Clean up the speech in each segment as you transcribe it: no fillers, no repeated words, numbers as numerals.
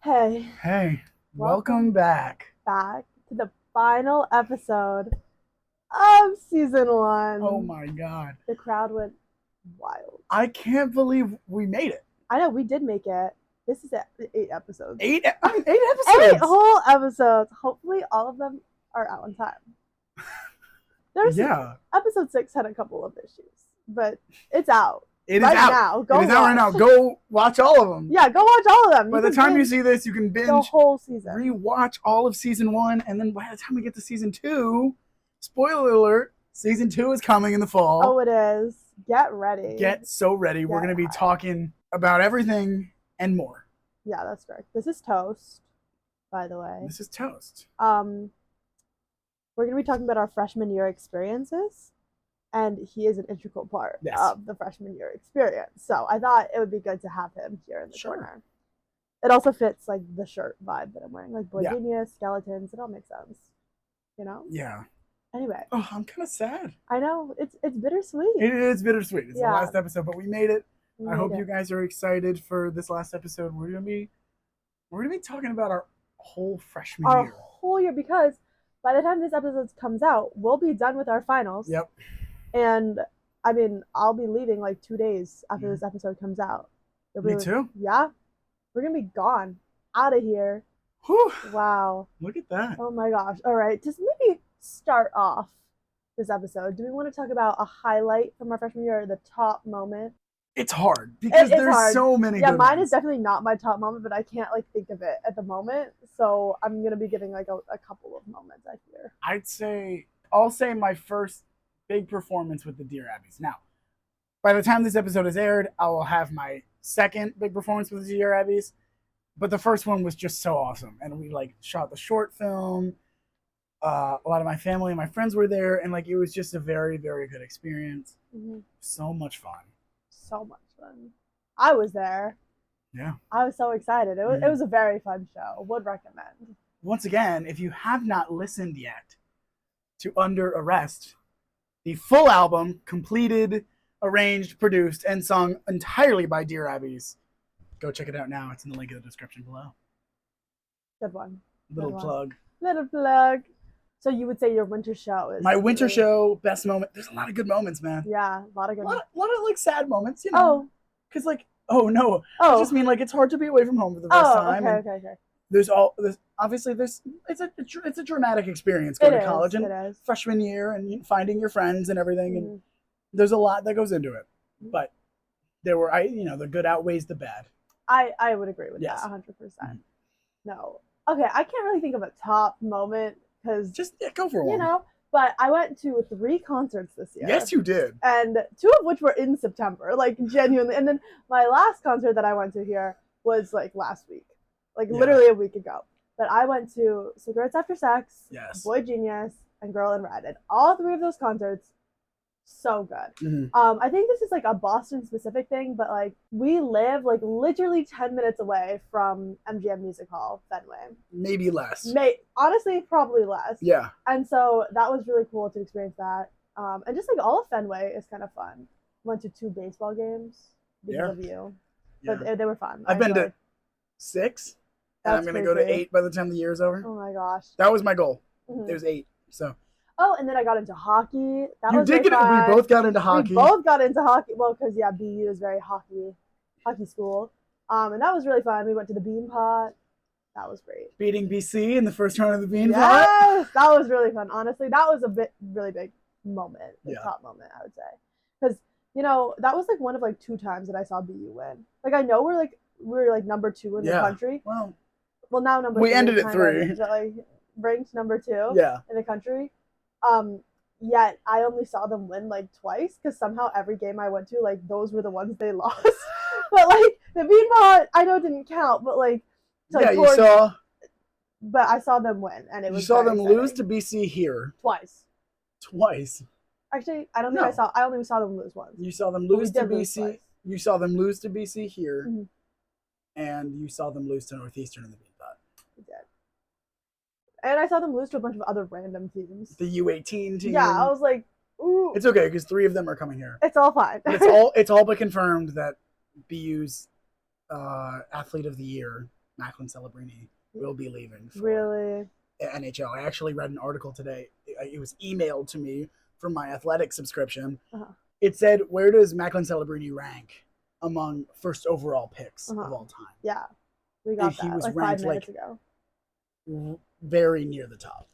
Hey, welcome back. back to the final episode of season one. Oh my god. The crowd went wild. I can't believe we made it. I know, we did make it. This is 8 episodes. Eight 8 episodes. whole episodes. Hopefully all of them are out on time. Episode 6 had a couple of issues, but it's out. It is right out. now. It is out right now. Go watch all of them. Yeah, go watch all of them. By the time you see this, you can binge the whole season. Rewatch all of season 1, and then by the time we get to season 2, spoiler alert, season 2 is coming in the fall. Oh, it is. Get ready. Get so ready. We're going to be talking about everything and more. Yeah, that's correct. This is Toast, by the way. This is Toast. We're going to be talking about our freshman year experiences, and he is an integral part of the freshman year experience. So I thought it would be good to have him here in the corner. It also fits like the shirt vibe that I'm wearing, like Boy Genius, skeletons. It all makes sense, you know? Yeah. Anyway. Oh, I'm kind of sad. I know. It's bittersweet. It is bittersweet. It's the last episode, but we made it. I hope you guys are excited for this last episode. We're gonna be talking about our whole freshman year. Our whole year, because by the time this episode comes out, we'll be done with our finals. Yep. And I mean, I'll be leaving like 2 days after this episode comes out. Me too. Yeah. We're gonna be gone. Out of here. Whew. Wow. Look at that. Oh my gosh. All right. Just maybe start off this episode. Do we want to talk about a highlight from our freshman year or the top moment? It's hard because there's so many. Yeah, good mine ones. is definitely not my top moment, but I can't like think of it at the moment. So I'm gonna be giving like a couple of moments, I fear. I'll say my first big performance with the Dear Abbeys. Now, by the time this episode is aired, I will have my second big performance with the Dear Abbeys. But the first one was just so awesome, and we like shot the short film. A lot of my family and my friends were there, and like it was just a very, very good experience. Mm-hmm. So much fun. So much fun. I was there. Yeah. I was so excited. It was a very fun show. Would recommend. Once again, if you have not listened yet to Under Arrest, the full album, completed, arranged, produced, and sung entirely by Dear Abbeys, go check it out now. It's in the link in the description below. Good one. Little plug. So you would say your winter show is... My winter show, best moment. There's a lot of good moments, man. Yeah, a lot of good moments. A lot of like sad moments, you know. Because like, I just mean like it's hard to be away from home for the first time. Okay. There's it's a dramatic experience going to college and freshman year and finding your friends and everything. Mm-hmm. And there's a lot that goes into it. But the good outweighs the bad. I would agree with that 100%. Mm-hmm. No. Okay, I can't really think of a top moment because just go for one. You know, but I went to 3 concerts this year. Yes, you did. And 2 of which were in September, like genuinely. And then my last concert that I went to here was like last week, like literally a week ago. But I went to Cigarettes After Sex, Boy Genius, and Girl in Red. And all 3 of those concerts, so good. Mm-hmm. I think this is like a Boston specific thing, but like we live like literally 10 minutes away from MGM Music Hall, Fenway. Maybe less. Honestly, probably less. Yeah. And so that was really cool to experience that. And just like all of Fenway is kind of fun. Went to 2 baseball games because of you. But they were fun. I've been to 6. And I'm going to go to 8 by the time the year is over. Oh my gosh. That was my goal. Mm-hmm. There's 8. So. Oh, and then I got into hockey. We both got into hockey. Well, because BU is very hockey school. And that was really fun. We went to the Bean Pot. That was great. Beating BC in the first round of the Bean Pot. Yes, that was really fun. Honestly, that was really big moment. Top moment, I would say. Because, that was like one of like 2 times that I saw BU win. Like I know we're like number 2 in the country. Well, now number 3. We 3 ended at 3. Like ranked number 2 in the country. Yet I only saw them win like twice because somehow every game I went to, like those were the ones they lost. But like the Bean Pot, I know it didn't count, but like you saw. But I saw them win, and it was. You saw them lose to BC here twice. Actually, I don't think I saw. I only saw them lose once. You saw them lose to BC. You saw them lose to BC here, and you saw them lose to Northeastern in the Bean Pot. We did. And I saw them lose to a bunch of other random teams. The U18 team. Yeah, I was like, ooh. It's okay because 3 of them are coming here. It's all fine. But it's all but confirmed that BU's athlete of the year Macklin Celebrini will be leaving for Really? NHL. I actually read an article today. It was emailed to me from my athletic subscription. It said, where does Macklin Celebrini rank among first overall picks of all time? Yeah, we got and that he was like ranked 5 minutes ago. Very near the top.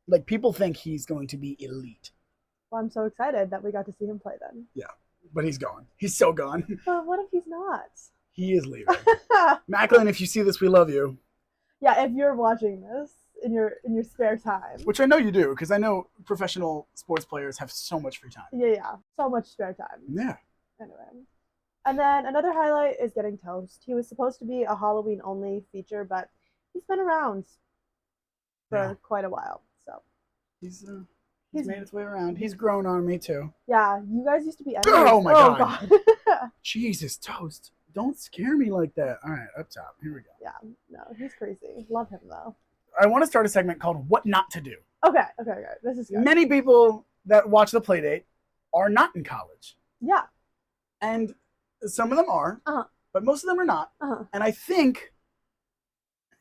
Like, people think he's going to be elite. Well, I'm so excited that we got to see him play then. Yeah, but he's gone. He's so gone. But what if he's not? He is leaving. Macklin, if you see this, we love you. Yeah, if you're watching this in your spare time. Which I know you do, because I know professional sports players have so much free time. Yeah. So much spare time. Yeah. Anyway. And then another highlight is Getting Toast. He was supposed to be a Halloween-only feature, but he's been around for quite a while. So he's made his way around. He's grown on me, too. Yeah, you guys used to be enemies. Oh, my God. Jesus, Toast. Don't scare me like that. All right, up top. Here we go. Yeah, no, he's crazy. Love him, though. I want to start a segment called What Not to Do. Okay. This is good. Many people that watch the Playdate are not in college. Yeah. And some of them are, but most of them are not. And I think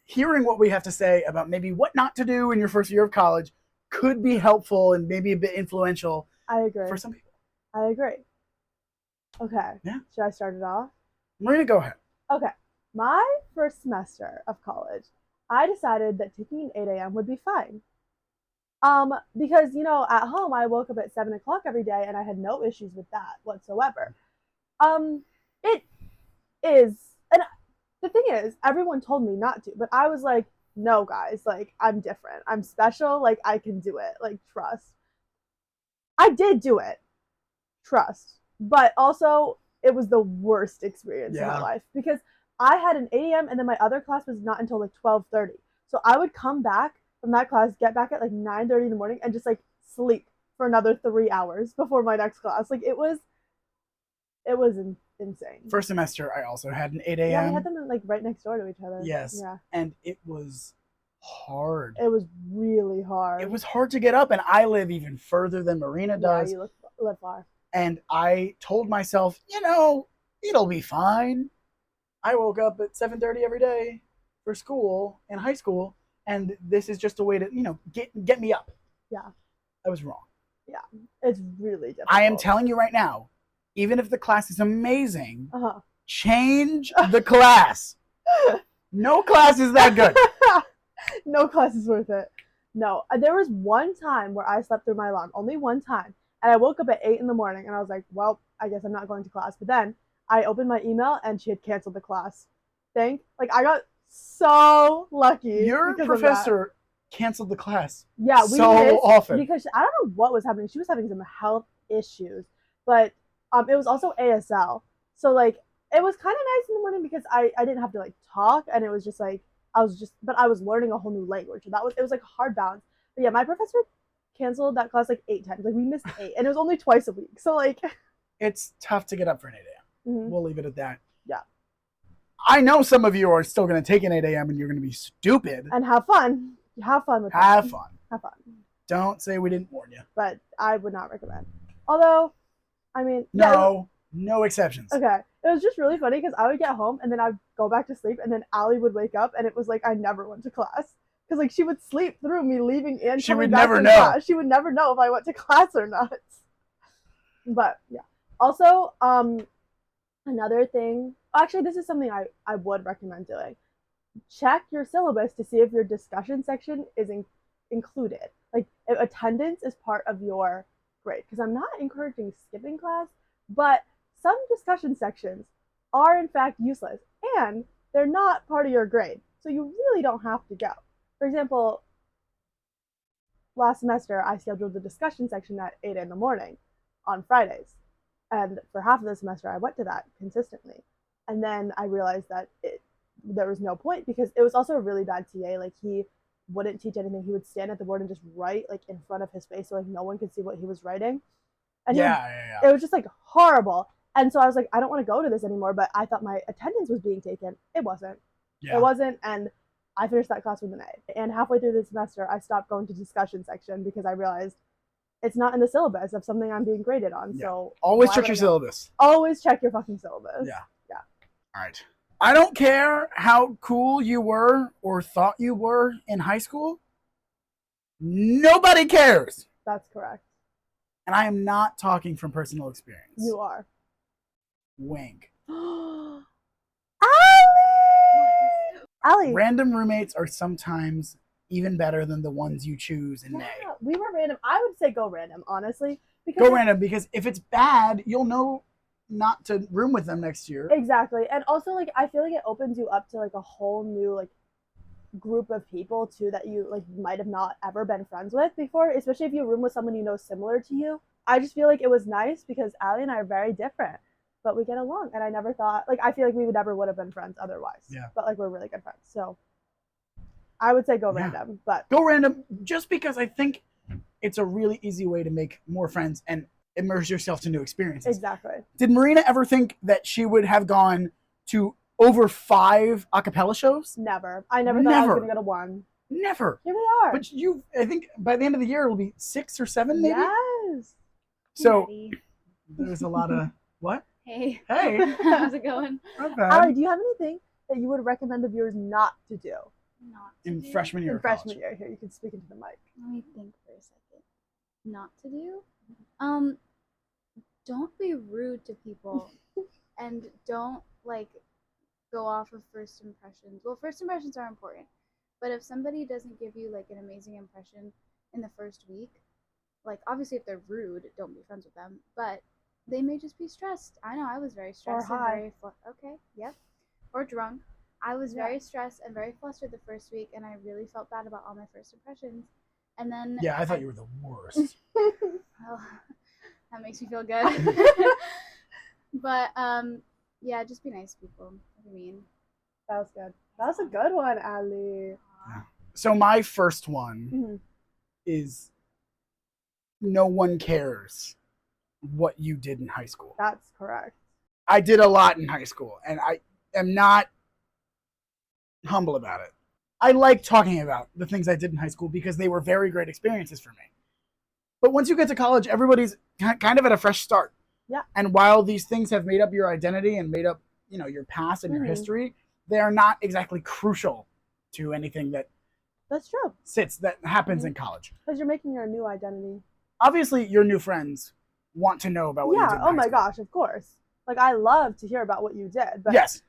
hearing what we have to say about maybe what not to do in your first year of college could be helpful and maybe a bit influential. I agree. For some people. I agree. Okay. Yeah. Should I start it off? Marina, go ahead. Okay. My first semester of college, I decided that taking an 8 a.m. would be fine. Because, at home, I woke up at 7 o'clock every day, and I had no issues with that whatsoever. It is, and the thing is, everyone told me not to, but I was like, no, guys, like, I'm different. I'm special. Like, I can do it. Like, trust. I did do it. Trust. But also, it was the worst experience of my life because I had an 8 a.m. and then my other class was not until like 12:30. So I would come back from that class, get back at like 9:30 in the morning and just like sleep for another 3 hours before my next class. Like it was insane. First semester, I also had an 8 a.m. Yeah, we had them like right next door to each other. Yes. Yeah. And it was hard. It was really hard. It was hard to get up, and I live even further than Marina does. Yeah, you live far. And I told myself, it'll be fine. I woke up at 7:30 every day for school in high school, and this is just a way to, get me up. Yeah. I was wrong. Yeah. It's really difficult. I am telling you right now, even if the class is amazing, change the class. No class is that good. No class is worth it. No. There was one time where I slept through my alarm. Only one time. And I woke up at 8 in the morning, and I was like, well, I guess I'm not going to class. But then I opened my email, and she had canceled the class. I got so lucky. Your professor canceled the class. Yeah, we so often. Because I don't know what was happening. She was having some health issues. But it was also ASL. So, like, it was kind of nice in the morning because I didn't have to, like, talk. And it was just, like, but I was learning a whole new language. So it was, like, a hard balance. But, yeah, my professor canceled that class like 8 times. Like we missed 8, and it was only twice a week. So like, it's tough to get up for an 8 a.m. We'll leave it at that. Yeah. I know some of you are still going to take an 8 a.m. and you're going to be stupid and have fun. Have fun with that. Have fun. Have fun. Don't say we didn't warn you. But I would not recommend. Although, I mean, no exceptions. Okay, it was just really funny because I would get home and then I'd go back to sleep, and then Allie would wake up, and it was like I never went to class. Because, like, she would sleep through me leaving and coming back from class. She would never know if I went to class or not. But, yeah. Also, another thing. Actually, this is something I would recommend doing. Check your syllabus to see if your discussion section is included. Like, if attendance is part of your grade. Because I'm not encouraging skipping class, but some discussion sections are, in fact, useless. And they're not part of your grade. So you really don't have to go. For example, last semester, I scheduled the discussion section at 8 in the morning on Fridays. And for half of the semester, I went to that consistently. And then I realized that there was no point because it was also a really bad TA. Like, he wouldn't teach anything. He would stand at the board and just write, like, in front of his face so, like, no one could see what he was writing. And it was just, like, horrible. And so I was like, I don't want to go to this anymore. But I thought my attendance was being taken. It wasn't. Yeah. It wasn't. And I finished that class with an A. And halfway through the semester, I stopped going to discussion section because I realized it's not in the syllabus of something I'm being graded on. Yeah. So always check your syllabus. Always check your fucking syllabus. Yeah. Yeah. All right. I don't care how cool you were or thought you were in high school. Nobody cares. That's correct. And I am not talking from personal experience. You are. Wink. Allie! Random roommates are sometimes even better than the ones you choose in May. We were random. I would say go random, honestly. Go random, because if it's bad, you'll know not to room with them next year. Exactly. And also, like, I feel like it opens you up to, like, a whole new, like, group of people, too, that you, like, might have not ever been friends with before, especially if you room with someone you know similar to you. I just feel like it was nice because Allie and I are very different, but we get along. And I never thought, like, I feel like we never would have been friends otherwise. Yeah. But, like, we're really good friends. So I would say go random, but go random just because I think it's a really easy way to make more friends and immerse yourself to new experiences. Exactly. Did Marina ever think that she would have gone to over 5 a cappella shows? Never. I never thought I was going to go to 1. Never. Here we are. But I think by the end of the year, it'll be 6 or 7, maybe? Yes. So there's a lot of, what? Hey. Hey. How's it going? Not bad. Allie, do you have anything that you would recommend the viewers not to do? Not to In do? freshman year In of college. freshman year. Here, you can speak into the mic. Let me think for a second. Not to do? Don't be rude to people. And don't, like, go off of first impressions. Well, first impressions are important. But if somebody doesn't give you, like, an amazing impression in the first week, like, obviously if they're rude, don't be friends with them. But they may just be stressed. I know I was very stressed. Or high. And very okay, yep. Or drunk. I was very stressed and very flustered the first week, and I really felt bad about all my first impressions. And then Yeah, I thought you were the worst. well, that makes me feel good. But yeah, just be nice to people. What do you mean? That was good. That was a good one, Allie. Yeah. So my first one is no one cares what you did in high school. That's correct. I did a lot in high school, and I am not humble about it. I like talking about the things I did in high school because they were very great experiences for me. But once you get to college, everybody's kind of at a fresh start. Yeah. And while these things have made up your identity and made up, your past and your history, they are not exactly crucial to anything that That's true. that happens in college. Because you're making your new identity. Obviously, your new friends want to know about what you did in oh high my school. gosh, of course. Like, I love to hear about what you did, but Yes.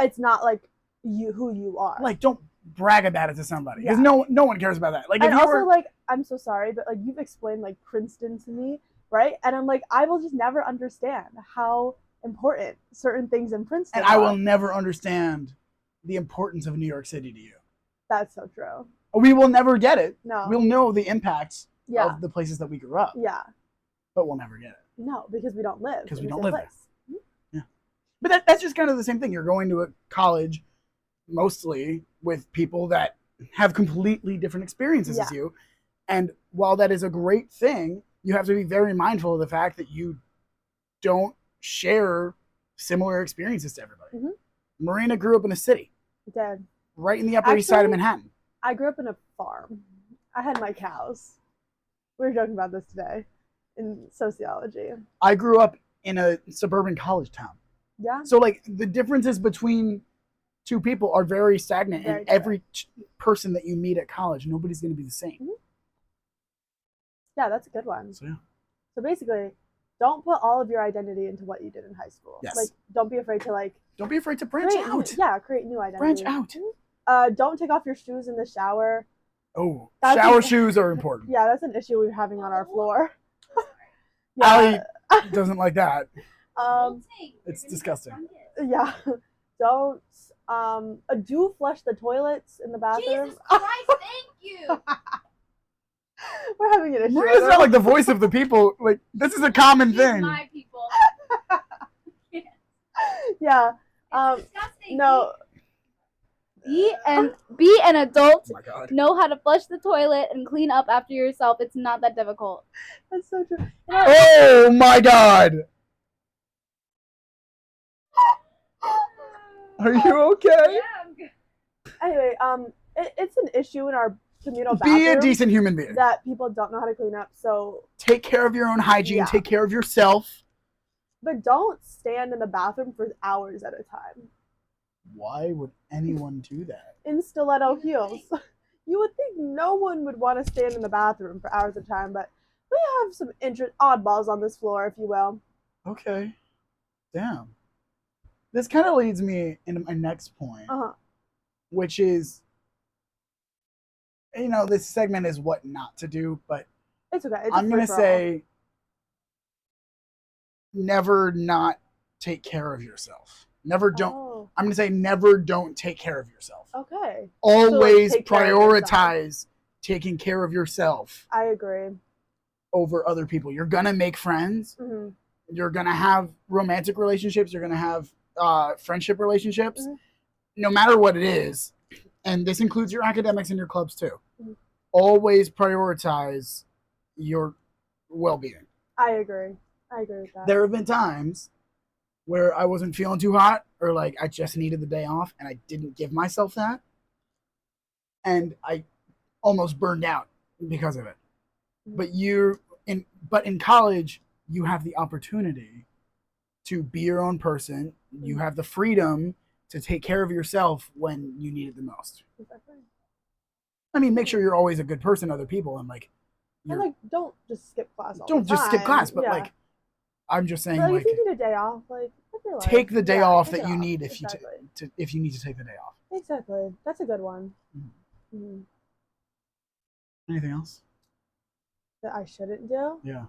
it's not like who you are. Like, don't brag about it to somebody because Yeah. no one cares about that. Like, and if you also, were, like, I'm so sorry, but like you've explained like Princeton to me, right? And I'm like, I will just never understand how important certain things in Princeton and are. I will never understand the importance of New York City to you. That's so true. We will never get it. No. We'll know the impacts Yeah. of the places that we grew up, Yeah. but we'll never get it. No, because we don't live. Because in we the don't same live place. Yeah. But that's just kind of the same thing. You're going to a college mostly with people that have completely different experiences as you. And while that is a great thing, you have to be very mindful of the fact that you don't share similar experiences to everybody. Marina grew up in a city. Dead. Right in the Upper East Side of Manhattan. I grew up in a farm. I had my cows. We were joking about this today in sociology. I grew up in a suburban college town. Yeah. So, like, the differences between two people are very stagnant, and every person that you meet at college, nobody's going to be the same. Yeah, that's a good one. So, yeah. So basically, don't put all of your identity into what you did in high school. Yes. Like, don't be afraid to don't be afraid to branch out. Create new identity. Branch out. Don't take off your shoes in the shower. Oh, shower shoes are important. Yeah, that's an issue we're having on our floor. Allie doesn't like that. It's disgusting. Yeah. Don't do flush the toilets in the bathroom. Jesus Christ, thank you. We're having an issue. Marina's not like the voice of the people. Like, this is a common thing. My people. Yeah. Disgusting. No. Be an adult. Oh my God. Know how to flush the toilet and clean up after yourself. It's not that difficult. That's so true. Oh my God. Are you okay? Yeah, I'm good. Anyway, it's an issue in our communal bathroom. Be a decent human being. That people don't know how to clean up. So take care of your own hygiene. Yeah. Take care of yourself. But don't stand in the bathroom for hours at a time. Why would anyone do that? In stiletto heels. You would think no one would want to stand in the bathroom for hours at a time, but we have some oddballs on this floor, if you will. Okay. Damn. This kind of leads me into my next point, which is, this segment is what not to do, but it's okay. I'm going to say never not take care of yourself. Never don't. Oh. I'm going to say never don't take care of yourself. Okay. Always prioritize taking care of yourself. I agree. Over other people. You're going to make friends. Mm-hmm. You're going to have romantic relationships. You're going to have friendship relationships. Mm-hmm. No matter what it is. And this includes your academics and your clubs too. Mm-hmm. Always prioritize your well-being. I agree with that. There have been times where I wasn't feeling too hot, or like I just needed the day off, and I didn't give myself that, and I almost burned out because of it. Mm-hmm. But in college, you have the opportunity to be your own person. Mm-hmm. You have the freedom to take care of yourself when you need it the most. Exactly. I mean, make sure you're always a good person to other people, and don't just skip class all don't the time. Just skip class, but I'm just saying, if you need a day off, take the day off that you need if you need to take the day off. Exactly, that's a good one. Mm-hmm. Mm-hmm. Anything else that I shouldn't do? Yeah.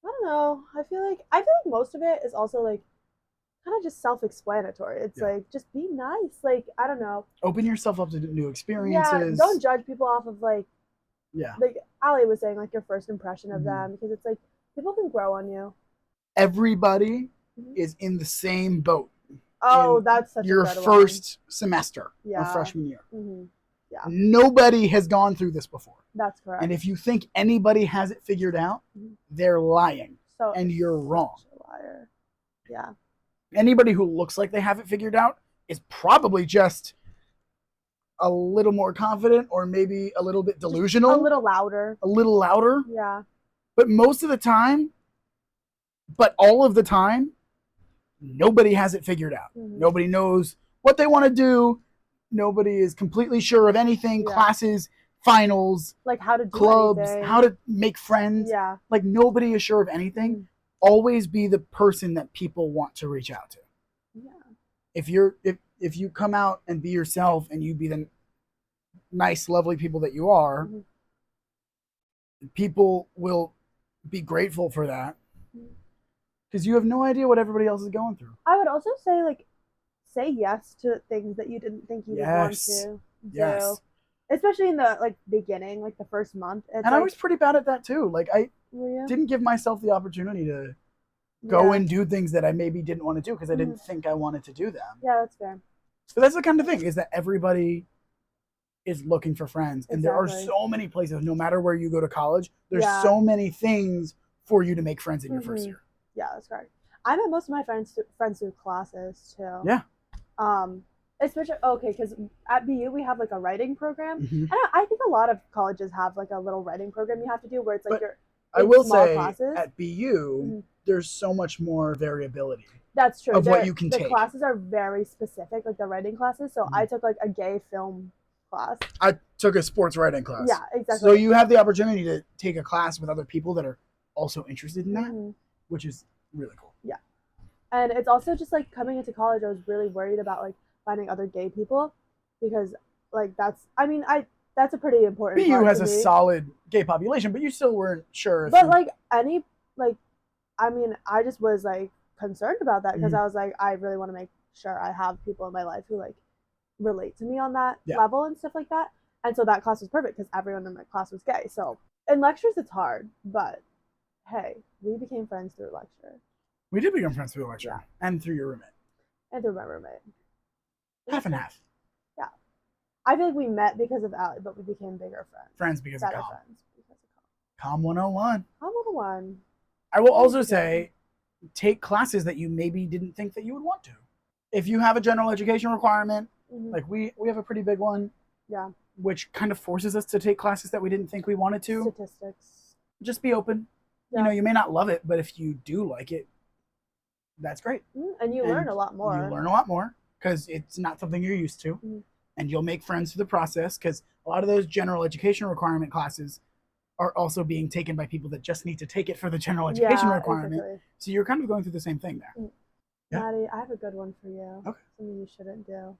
I don't know. I feel like most of it is also kind of just self-explanatory. It's just be nice. I don't know. Open yourself up to new experiences. Yeah. Don't judge people off of like Ali was saying, your first impression of them, because it's people can grow on you. Everybody is in the same boat. Oh, that's such your a good first semester or freshman year. Mm-hmm. Yeah. Nobody has gone through this before. That's correct. And if you think anybody has it figured out, they're lying. And you're wrong. A liar. Yeah. Anybody who looks like they have it figured out is probably just a little more confident, or maybe a little bit delusional. Just a little louder. Yeah. But all of the time, nobody has it figured out. Mm-hmm. Nobody knows what they want to do. Nobody is completely sure of anything. Yeah. Classes, finals, how to do clubs, anything. How to make friends. Yeah. Nobody is sure of anything. Mm-hmm. Always be the person that people want to reach out to. Yeah. If you come out and be yourself, and you be the nice, lovely people that you are, people will be grateful for that. Because you have no idea what everybody else is going through. I would also say, say yes to things that you didn't think you would want to do. Yes. Especially in the, beginning, the first month. And I was pretty bad at that, too. I didn't give myself the opportunity to go and do things that I maybe didn't want to do because I didn't think I wanted to do them. Yeah, that's fair. So that's the kind of thing, is that everybody is looking for friends. And there are so many places, no matter where you go to college, there's so many things for you to make friends in your first year. Yeah, that's correct. I met most of my friends through classes too. Yeah. Especially because at BU we have a writing program. Mm-hmm. And I think a lot of colleges have a little writing program you have to do where it's I will say classes. At BU there's so much more variability. That's true. Of what you can take. The classes are very specific, the writing classes. So I took a gay film class. I took a sports writing class. Yeah, exactly. So you have the opportunity to take a class with other people that are also interested in that, which is really cool. Yeah. And it's also just coming into college, I was really worried about finding other gay people, because that's a pretty important BU part has to a me. solid gay population, but you still weren't sure. I just was concerned about that, because I was I really want to make sure I have people in my life who relate to me on that level and stuff like that. And so that class was perfect because everyone in my class was gay. So in lectures it's hard, but hey, we became friends through lecture. We did become friends through the lecture, and through your roommate. And through my roommate. Half and half. Yeah. I feel we met because of Allie, but we became bigger friends. Friends because of Com. Friends because of Com 101. Com 101. I will also say, take classes that you maybe didn't think that you would want to. If you have a general education requirement, we have a pretty big one. Yeah. Which kind of forces us to take classes that we didn't think we wanted to. Statistics. Just be open. Yeah. You may not love it, but if you do like it, that's great. And you learn a lot more. You learn a lot more. because it's not something you're used to. Mhm. And you'll make friends through the process because a lot of those general education requirement classes are also being taken by people that just need to take it for the general education requirement. Exactly. So you're kind of going through the same thing there. Yeah. Matty, I have a good one for you. Okay. Something you shouldn't do.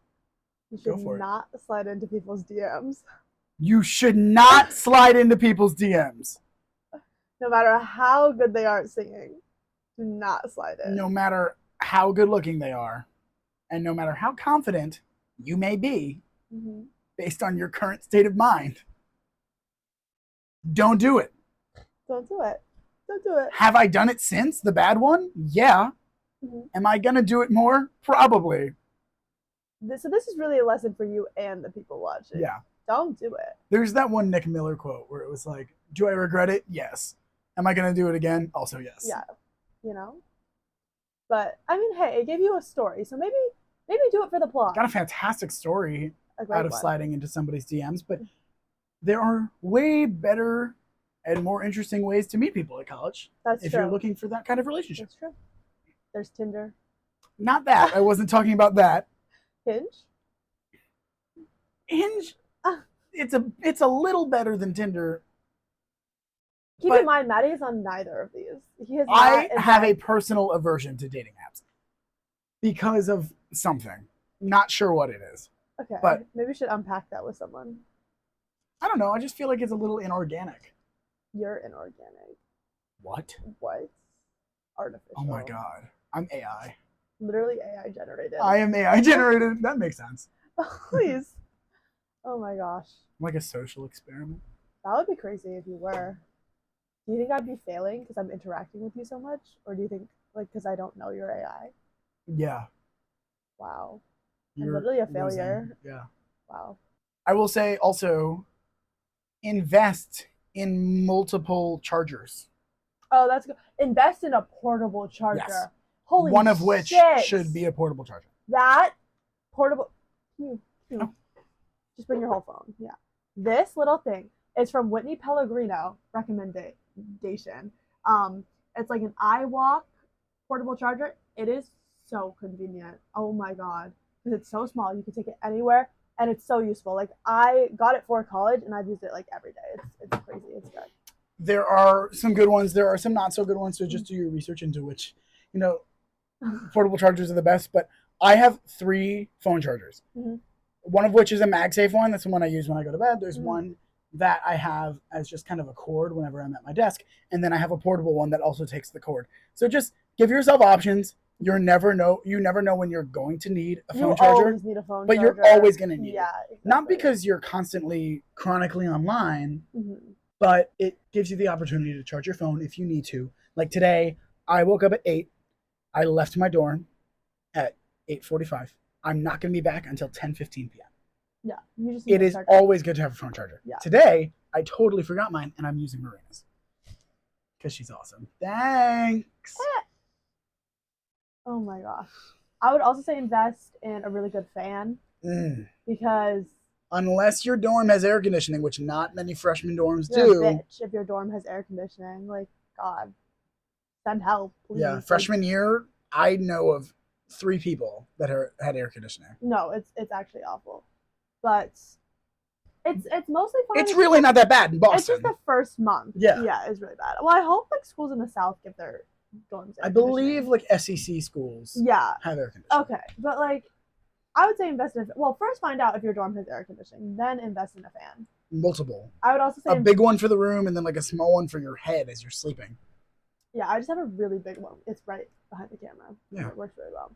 You Go should for it. not slide into people's DMs. You should not slide into people's DMs. No matter how good they are at singing, do not slide in. No matter how good looking they are, and no matter how confident you may be, based on your current state of mind, don't do it. Don't do it. Don't do it. Have I done it since the bad one? Yeah. Am I gonna do it more? Probably. So this is really a lesson for you and the people watching. Yeah. Don't do it. There's that one Nick Miller quote where it was like, do I regret it? Yes. Am I gonna do it again? Also yes. Yeah. You know? But I mean, hey, it gave you a story, so maybe do it for the plot. Got a fantastic story out of one. sliding into somebody's DMs, but there are way better and more interesting ways to meet people at college. That's if true. you're looking for that kind of relationship. That's true. There's Tinder. Not that. I wasn't talking about that. Hinge? Hinge, it's a little better than Tinder. Keep but in mind, Matty is on neither of these. He has I not have a personal aversion to dating apps because of something. Not sure what it is. Okay, but maybe we should unpack that with someone. I don't know. I just feel like it's a little inorganic. You're inorganic. What? What? Artificial. Oh my god. I'm AI. Literally AI generated. I am AI generated. That makes sense. Please. Oh my gosh. Like a social experiment. That would be crazy if you were. Do you think I'd be failing because I'm interacting with you so much? Or do you think, like, because I don't know your AI? Yeah. Wow. I'm literally a failure. Losing. Yeah. Wow. I will say also, invest in multiple chargers. Oh, that's good. Invest in a portable charger. Yes. Holy One of which shit. should be a portable charger. That portable. Just bring your whole phone. Yeah. This little thing is from Whitney Pellegrino recommendation. It's like an iWalk portable charger. It is so convenient. Oh my god. Because it's so small. You can take it anywhere and it's so useful. Like I got it for college and I've used it like every day. It's crazy. It's good. There are some good ones. There are some not so good ones. So just do your research into which, portable chargers are the best. But I have 3 phone chargers. One of which is a MagSafe one. That's the one I use when I go to bed. There's one that I have as just kind of a cord whenever I'm at my desk. And then I have a portable one that also takes the cord. So just give yourself options. You never know when you're going to need a phone charger. You always need a phone but charger. You're always going to need it. Exactly. Not because you're constantly chronically online, but it gives you the opportunity to charge your phone if you need to. Like today, I woke up at 8. I left my dorm at 8:45. I'm not going to be back until 10:15 p.m. Yeah, you just need it is always good to have a phone charger. Yeah. Today, I totally forgot mine, and I'm using Marina's because she's awesome. Thanks. Oh my gosh. I would also say invest in a really good fan because unless your dorm has air conditioning, which not many freshman dorms you're do. A bitch if your dorm has air conditioning. Like, God, send help, please. Yeah, freshman year, I know of 3 people that had air conditioning. No, it's actually awful, but it's mostly fine. It's really not that bad in Boston. It's just the first month. Yeah, it's really bad. Well, I hope like schools in the South give their dorms air I believe like SEC schools. Have air conditioning. Okay, but like I would say invest in. Well, first find out if your dorm has air conditioning, then invest in a fan. Multiple. I would also say a big one for the room and then like a small one for your head as you're sleeping. Yeah, I just have a really big one. It's right behind the camera. Yeah. It works really well.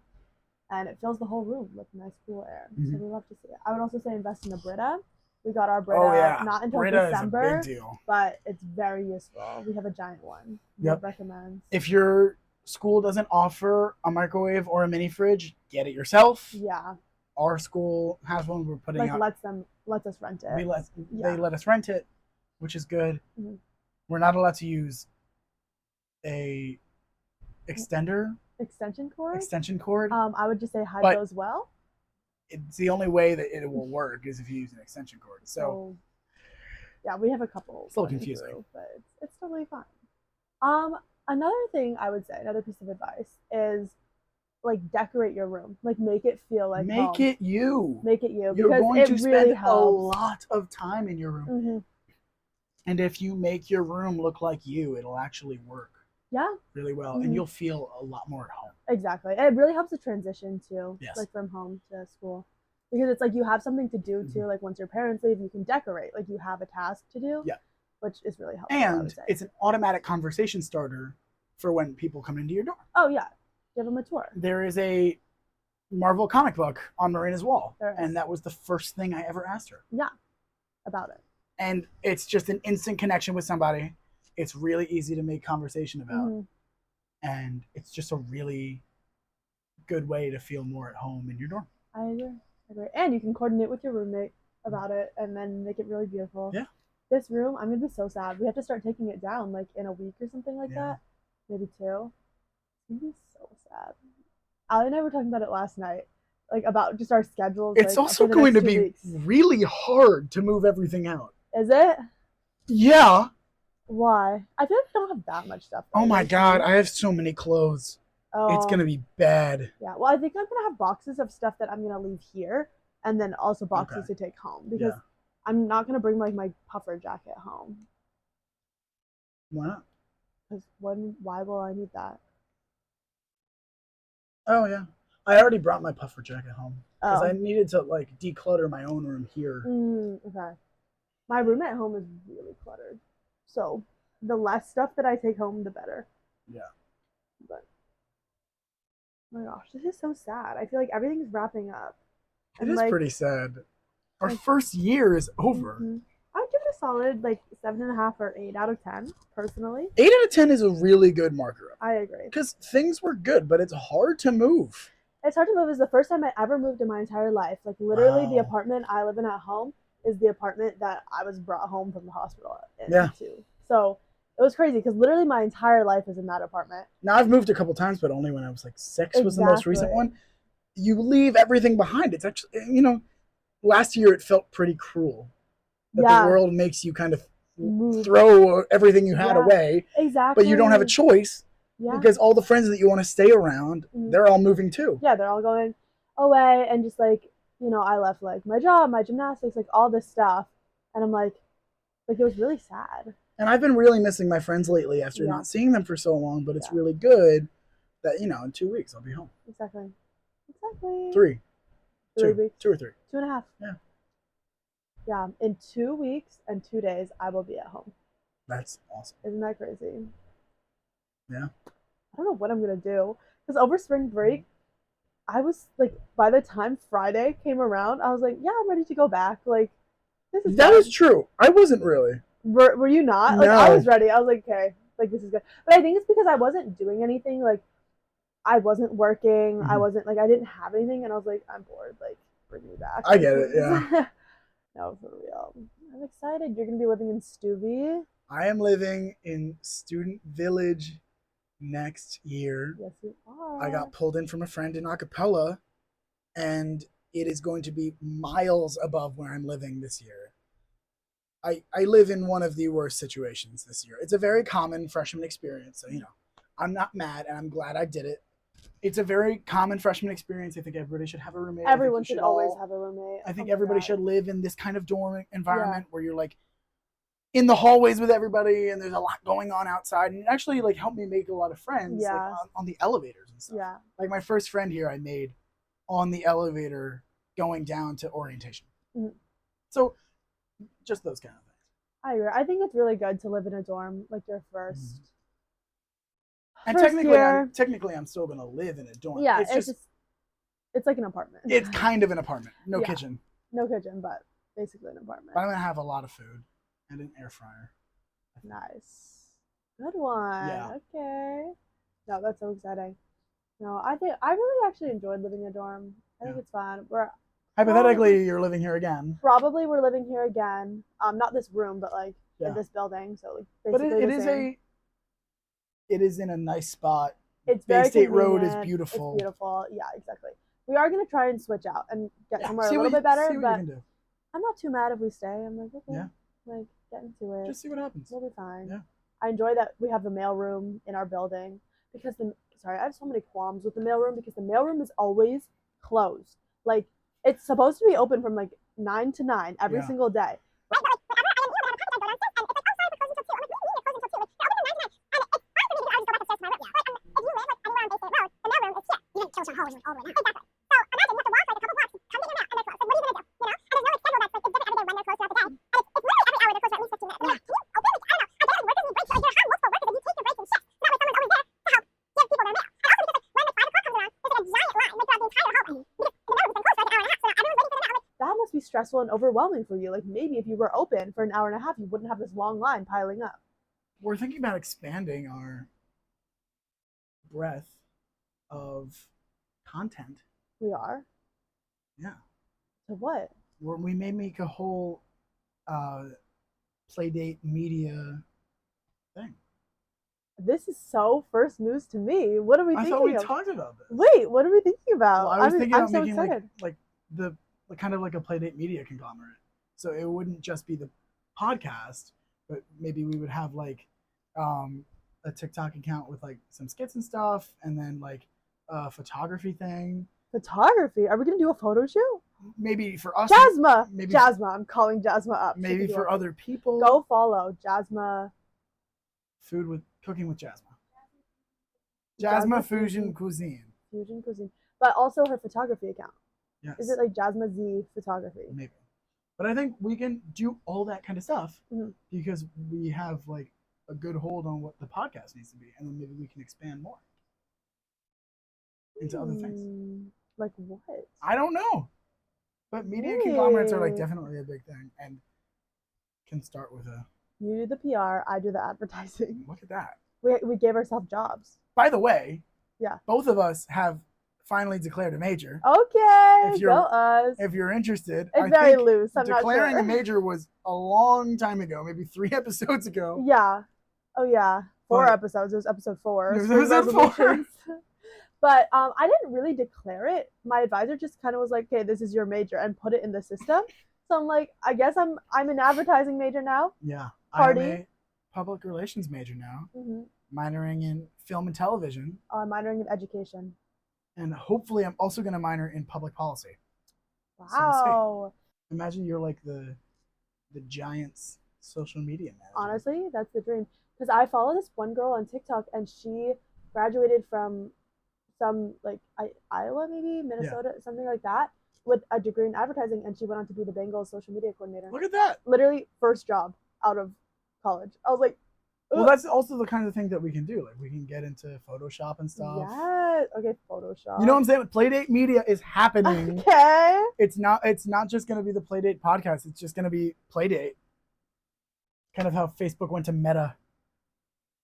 And it fills the whole room with nice cool air. So we love to see it. I would also say invest in a Brita. We got our Brita not until December. Is a big deal. But it's very useful. We have a giant one. Yep. Recommend. If your school doesn't offer a microwave or a mini fridge, get it yourself. Yeah. Our school has one. We're putting out. Lets us rent it. They let us rent it, which is good. We're not allowed to use a extension cord. I would just say hide those well. It's the only way that it will work is if you use an extension cord. So yeah, we have a couple. It's a little confusing, but it's totally fine. Another thing I would say, another piece of advice is like decorate your room, like make it feel like Make home. it you. Make it you. You're because going it to really spend helps. a lot of time in your room. Mm-hmm. And if you make your room look like you, it'll actually work. Yeah. Really well. Mm-hmm. And you'll feel a lot more at home. Exactly. And it really helps the transition too. Yes. Like from home to school. Because it's like you have something to do too. Mm-hmm. Like once your parents leave, you can decorate. Like you have a task to do. Yeah. Which is really helpful. And it's an automatic conversation starter for when people come into your door. Oh yeah. Give them a tour. There is a Marvel comic book on Marina's wall. And that was the first thing I ever asked her. Yeah. About it. And it's just an instant connection with somebody. It's really easy to make conversation about. Mm-hmm. And it's just a really good way to feel more at home in your dorm. I agree. And you can coordinate with your roommate about it and then make it really beautiful. Yeah. This room, I'm going to be so sad. We have to start taking it down like in a week or something like that. Maybe 2. It's going to be so sad. Ali and I were talking about it last night. Like about just our schedules. It's like, also going to be really hard to move everything out. Is it? Yeah. Why? I feel like I don't have that much stuff. Oh my God, I have so many clothes. Oh. It's going to be bad. Yeah, well, I think I'm going to have boxes of stuff that I'm going to leave here and then also boxes to take home because I'm not going to bring like my puffer jacket home. Why not? Because why will I need that? Oh, yeah. I already brought my puffer jacket home because I needed to like declutter my own room here. Okay. My room at home is really cluttered. So the less stuff that I take home, the better. Yeah. But oh my gosh, this is so sad. I feel like everything's wrapping up. It is pretty sad. Our first year is over. Mm-hmm. I would give it a solid like 7.5 or 8 out of 10, personally. 8 out of 10 is a really good marker. I agree. Because things were good, but it's hard to move. It's hard to move. It's the first time I ever moved in my entire life. Like literally the apartment I live in at home is the apartment that I was brought home from the hospital into. So it was crazy because literally my entire life is in that apartment. Now I've moved a couple times, but only when I was like 6 was the most recent one. You leave everything behind. It's actually, last year it felt pretty cruel. That the world makes you kind of throw everything you had away. Exactly. But you don't have a choice. Yeah. Because all the friends that you want to stay around, they're all moving too. Yeah, they're all going away and just like, I left like my job, my gymnastics, like all this stuff. And I'm like it was really sad. And I've been really missing my friends lately after not seeing them for so long, but it's really good that, in 2 weeks I'll be home. Exactly. 3. 3 weeks. 2 or 3. 2.5. Yeah. Yeah. In 2 weeks and 2 days, I will be at home. That's awesome. Isn't that crazy? Yeah. I don't know what I'm going to do. Because over spring break, I was like, by the time Friday came around, I was like, yeah, I'm ready to go back. Like, this is That is true. I wasn't really. Were you not? Like, no. I was ready. I was like, okay, like, this is good. But I think it's because I wasn't doing anything. Like, I wasn't working. Mm-hmm. I wasn't, like, I didn't have anything. And I was like, I'm bored. Like, bring me back. I get it, yeah. No, for real. I'm excited. You're going to be living in Stuvie. I am living in Student Village next year. Yes, you are. I got pulled in from a friend in Acapella, and it is going to be miles above where I'm living this year. I live in one of the worst situations this year. It's a very common freshman experience, so I'm not mad, and I'm glad I did it. It's a very common freshman experience. I think everybody should have a roommate. Everyone should always have a roommate. I think everybody should live in this kind of dorm environment where you're like in the hallways with everybody and there's a lot going on outside, and it actually like helped me make a lot of friends like, on the elevators and stuff. Yeah. Like my first friend here I made on the elevator going down to orientation. Mm-hmm. So just those kind of things. I agree. I think it's really good to live in a dorm like your first. Mm-hmm. And technically, I'm still gonna live in a dorm. Yeah, it's like an apartment. It's kind of an apartment. No kitchen. No kitchen, but basically an apartment. But I'm gonna have a lot of food and an air fryer. Nice, good one. Yeah. Okay. No, that's so exciting. No, I think I really actually enjoyed living in a dorm. I think it's fun. Hypothetically, you're living here again. Probably we're living here again. Not this room, but like in this building. So like basically but it is in a nice spot. It's Bay State Road is beautiful. It's beautiful. Yeah, exactly. We are going to try and switch out and get somewhere a little bit better, but I'm not too mad if we stay. I'm like, okay, like get into it. Just see what happens. We'll be fine. Yeah. I enjoy that we have the mail room in our building because sorry, I have so many qualms with the mailroom because the mailroom is always closed. Like, it's supposed to be open from like 9 to 9 every single day. That must be stressful and overwhelming for you. Like, maybe if you were open for an hour and a half, you wouldn't have this long line piling up. We're thinking about expanding our breadth of content. We are? Yeah. So what? We may make a whole Playdate media thing. This is so first news to me. What are we thinking I thought we of? talked about this. Wait, what are we thinking about? Well, I was thinking I'm about so making excited. like the kind of like a Playdate media conglomerate. So it wouldn't just be the podcast, but maybe we would have like a TikTok account with like some skits and stuff, and then like a photography thing. Photography? Are we gonna do a photo shoot? Maybe for us. Jasma! Maybe Jasma. I'm calling Jasma up. Maybe for other people. Go follow Jasma. Cooking with Jasma. Jasma Fusion Cuisine. Fusion Cuisine. But also her photography account. Yes. Is it like Jasma Z Photography? Maybe. But I think we can do all that kind of stuff because we have like a good hold on what the podcast needs to be, and then maybe we can expand more into other things. Like what? I don't know. But media conglomerates are like definitely a big thing, and can start with a. You do the PR, I do the advertising. Look at that. We gave ourselves jobs. By the way, yeah, both of us have finally declared a major. Okay, go us. If you're interested, it's very loose. I'm declaring not sure. a major was a long time ago, maybe 3 episodes ago. Yeah. Oh yeah, 4 episodes. It was episode 4. It was episode 4. But I didn't really declare it. My advisor just kind of was like, "Okay, this is your major," and put it in the system. So I'm like, I guess I'm an advertising major now. Yeah. Party. I'm a public relations major now, minoring in film and television. I'm minoring in education. And hopefully I'm also going to minor in public policy. Wow. So imagine you're like the Giants social media manager. Honestly, that's the dream. Because I follow this one girl on TikTok, and she graduated from some, like, Iowa, maybe, Minnesota, something like that, with a degree in advertising, and she went on to be the Bengals social media coordinator. Look at that. Literally first job out of college. I was like, ugh. Well, that's also the kind of thing that we can do. Like, we can get into Photoshop and stuff. Yes. Okay, Photoshop. You know what I'm saying? Playdate media is happening. Okay. It's not just going to be the Playdate podcast. It's just going to be Playdate. Kind of how Facebook went to Meta.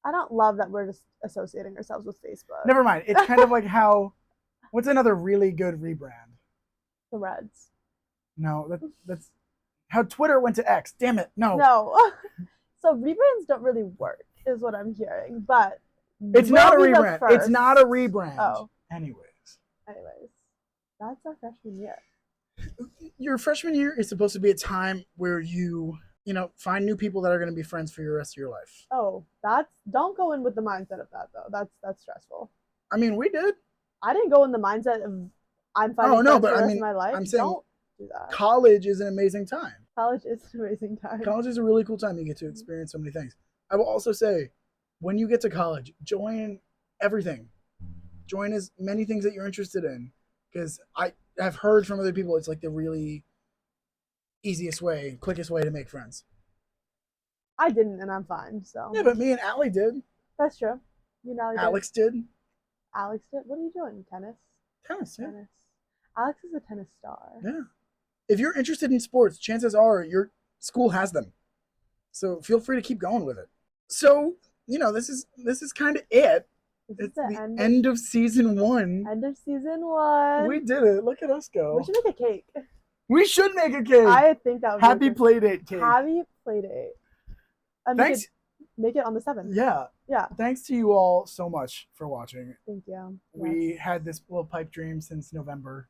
I don't love that we're just associating ourselves with Facebook. Never mind. It's kind of like how, what's another really good rebrand? The Reds. No, that's how Twitter went to X. Damn it. No. So rebrands don't really work, is what I'm hearing. But it's not a rebrand. It's not a rebrand. Oh. Anyways, that's our freshman year. Your freshman year is supposed to be a time where you find new people that are going to be friends for the rest of your life. Oh, don't go in with the mindset of that though. That's stressful. I mean, we did. I didn't go in the mindset of I'm finding friends for the rest of my life. I'm saying don't do that. College is an amazing time. College is an amazing time. College is a really cool time. You get to experience so many things. I will also say, when you get to college, join everything. Join as many things that you're interested in. Because I have heard from other people, it's like the really easiest way, quickest way to make friends. I didn't, and I'm fine. So yeah, but me and Allie did. That's true. You and Allie Alex did. Alex did. What are you doing? Tennis. Tennis. Yeah. Tennis. This is a tennis star. Yeah. If you're interested in sports, chances are your school has them. So feel free to keep going with it. So, this is kind of it. It's the end of season 1. End of season 1. We did it. Look at us go. We should make a cake. We should make a cake. I think that would Happy Playdate cake. Happy Playdate. Thanks. Make it on the 7th. Yeah. Yeah. Thanks to you all so much for watching. Thank you. We had this little pipe dream since November.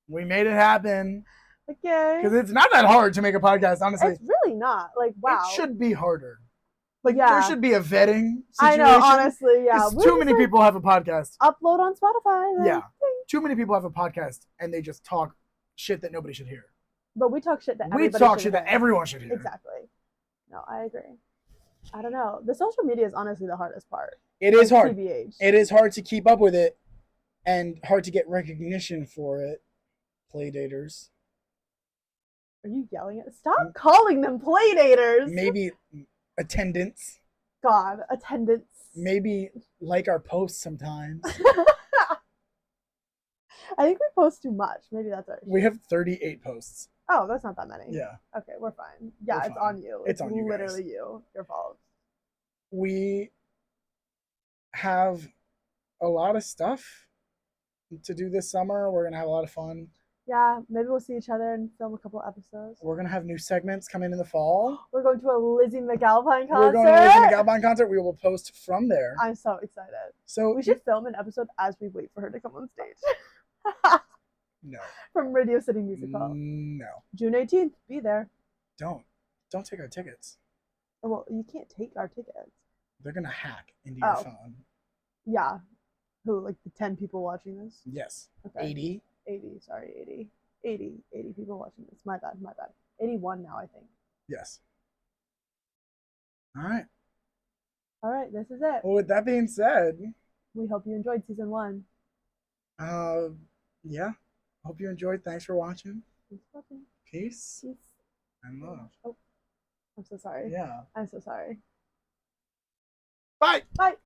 We made it happen. Okay. Because it's not that hard to make a podcast, honestly. It's really not. Like, wow. It should be harder. Like, Yeah. there should be a vetting situation. I know, honestly, yeah. 'Cause too many people have a podcast. Upload on Spotify. Then. Yeah. Too many people have a podcast and they just talk shit that nobody should hear. But we talk shit that We everybody talk should shit that hear. everyone should hear. Exactly. No, I agree. I don't know. The social media is honestly the hardest part. It is hard. TBH. It is hard to keep up with it and hard to get recognition for it. Playdaters. Are you yelling at? Stop calling them playdaters. Maybe attendance. God, attendance. Maybe like our posts sometimes. I think we post too much. Maybe that's our issue. We have 38 posts. Oh, that's not that many. Yeah. Okay, we're fine. Yeah, We're it's fine. on you. It's on you guys. Literally you. Your fault. We have a lot of stuff to do this summer. We're going to have a lot of fun. Yeah, maybe we'll see each other and film a couple episodes. We're going to have new segments coming in the fall. We're going to a Lizzie McAlpine concert. We're going to a Lizzie McAlpine concert. We will post from there. I'm so excited. So we should film an episode as we wait for her to come on stage. No. From Radio City Music Hall. No. June 18th, be there. Don't take our tickets. Well, you can't take our tickets. They're going to hack into your Oh. phone. Yeah. Who, like the 10 people watching this? Yes. Okay. 80. 80, sorry, 80 people watching this. My bad. 81 now, I think. Yes. All right. All right, this is it. Well, with that being said, We hope you enjoyed season 1. yeah. Hope you enjoyed. Thanks for watching. Thanks for watching. Peace Peace. and love. Oh, I'm so sorry. Yeah. I'm so sorry. Bye. Bye.